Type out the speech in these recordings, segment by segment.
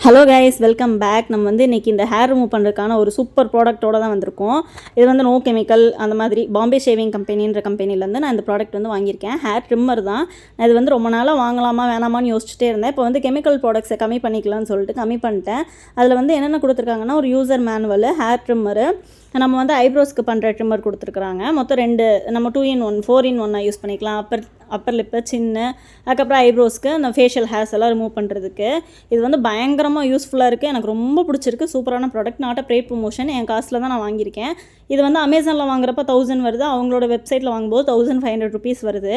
Hello guys, welcome back. நம்ம வந்து இன்றைக்கி இந்த ஹேர் ரிமூவ் பண்ணுறதுக்கான ஒரு சூப்பர் ப்ராடக்ட்டோட தான் வந்திருக்கோம். இது வந்து நோ கெமிக்கல் அந்த மாதிரி பாம்பே ஷேவிங் கம்பெனின்ற கம்பெனிலேருந்து நான் இந்த ப்ராடக்ட் வந்து வாங்கியிருக்கேன். ஹேர் ட்ரிம்மர் தான். நான் இது வந்து ரொம்ப நாளாக வாங்கலாமா வேணாமான்னு யோசிச்சுட்டே இருந்தேன். இப்போ வந்து கெமிக்கல் ப்ராடக்ட்ஸை கம்மி பண்ணிக்கலாம்னு சொல்லிட்டு கம்மி பண்ணிட்டேன். அதில் வந்து என்னென்ன கொடுத்துருக்காங்கன்னா, ஒரு யூசர் மேனுவல், ஹேர் ட்ரிம்மரு, நம்ம வந்து ஐப்ரோஸ்க்கு பண்ணுற ட்ரிம்மர் கொடுத்துருக்குறாங்க. மொத்தம் 2 நம்ம 2-in-1 4-in-1 யூஸ் பண்ணிக்கலாம். அப்பர் லிப்பு, சின்ன, அதுக்கப்புறம் ஐப்ரோஸ்க்கு அந்த ஃபேஷியல் ஹேர்ஸ் எல்லாம் ரிமூவ் பண்ணுறதுக்கு இது வந்து பயங்கரமாக யூஸ்ஃபுல்லாக இருக்குது. எனக்கு ரொம்ப பிடிச்சிருக்கு. சூப்பரான product. Not a paid promotion. என் காசில் தான் நான் வாங்கியிருக்கேன். இது வந்து அமேசானில் வாங்குறப்ப 1000 வருது. அவங்களோட வெப்சைட்டில் வாங்கும்போது 1500 ருபீஸ் வருது.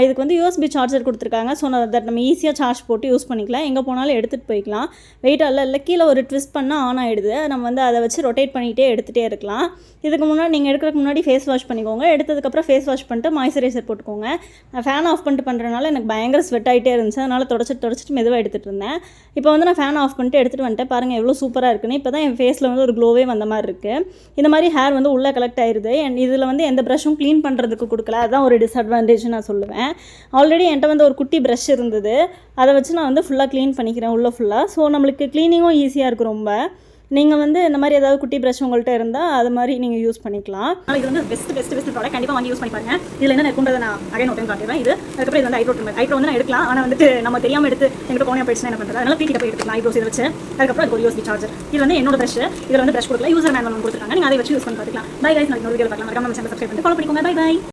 இதுக்கு வந்து யூஎஸ்பி சார்ஜர் கொடுத்துருக்காங்க. ஸோ தட் நம்ம ஈஸியாக சார்ஜ் போட்டு யூஸ் பண்ணிக்கலாம். எங்கே போனாலும் எடுத்துகிட்டு போய்க்கலாம். வெயிட்டாக இல்லை, கீழே ஒரு ட்விஸ்ட் பண்ணால் ஆன் ஆகிடுது. நம்ம வந்து அதை வச்சு ரொட்டேட் பண்ணிகிட்டே எடுத்துகிட்டே இருக்கலாம். இதுக்கு முன்னாடி நீங்கள் எடுக்கிறதுக்கு முன்னாடி ஃபேஸ் வாஷ் பண்ணிக்கோங்க. எடுத்ததுக்கப்புறம் ஃபேஸ் வாஷ் பண்ணிட்டு மாய்ஸ்சரைசர் போட்டுக்கோங்க. நான் ஃபேன் ஆஃப் பண்ணிட்டு பண்ணுறதுனால எனக்கு பயங்கர ஸ்வெட் ஆகிட்டே இருந்துச்சு. அதனால் தொடச்சிட்டு மெதுவாக எடுத்துகிட்டு இருந்தேன். இப்போ வந்து நான் ஃபேன் ஆஃப் பண்ணிட்டு எடுத்துகிட்டு வந்துட்டேன். பாருங்கள் எவ்வளோ சூப்பராக இருக்குன்னு. இப்போ தான் என் ஃபேஸில் வந்து ஒரு க்ளோவே வந்த மாதிரி இருக்குது. இந்த மாதிரி ஹேர் வந்து உள்ளே கலெக்ட் ஆயிடுது. இதில் வந்து எந்த ப்ரஷ்ஷும் க்ளீன் பண்ணுறதுக்கு கொடுக்கல. அதுதான் ஒரு டிஸ்அட்வான்டேஜ் நான் சொல்லுவேன். ஆல்ரெடி என்கிட்ட வந்து ஒரு குட்டி ப்ரஷ் இருந்தது. அதை வச்சு நான் வந்து ஃபுல்லாக க்ளீன் பண்ணிக்கிறேன் உள்ளே ஃபுல்லாக. ஸோ நம்மளுக்கு க்ளீனிங்கும் ஈஸியாக இருக்குது ரொம்ப. நீங்கள் வந்து இந்த மாதிரி ஏதாவது குட்டி ப்ரஷ் உங்கள்கிட்ட இருந்தால் அது மாதிரி நீங்கள் யூஸ் பண்ணிக்கலாம். இது வந்து பெஸ்ட் ப்ராடக்ட். கண்டிப்பாக வாங்கி யூஸ் பண்ணி பாருங்க. இதில் என்ன இருக்குன்றதை நான் அகைன் ஒரு டைம் காட்டுறேன். அதுக்கப்புறம் இது வந்து ஐப்ரோ வந்து நான் எடுக்கலாம். ஆனால் வந்துட்டு நம்ம தெரியாமல் எடுத்து எங்கிட்ட கோனியா போயிடுச்சுன்னா என்ன பண்ணுறது? அதனால் கிட்ட போய் எடுத்துக்கலாம் ஐப்ரோஸ் இதை வச்சு. அதுக்கப்புறம் அதுக்கு ஒரு யூஎஸ்பி சார்ஜர். இது வந்து என்னோட ப்ரஷ். இதில் வந்து ப்ரஷ் கொடுக்கல, யூசர் மேனுவல் கொடுத்துருக்காங்க. நீங்கள் அதை வச்சு யூஸ் பண்ணி பார்த்துக்கலாம். பை கைஸ், நான் இன்னொரு வீடியோ பார்க்கலாம். நம்ம சேனல் சப்ஸ்கிரைப் பண்ணி ஃபாலோ பண்ணிக்கோங்க. பை.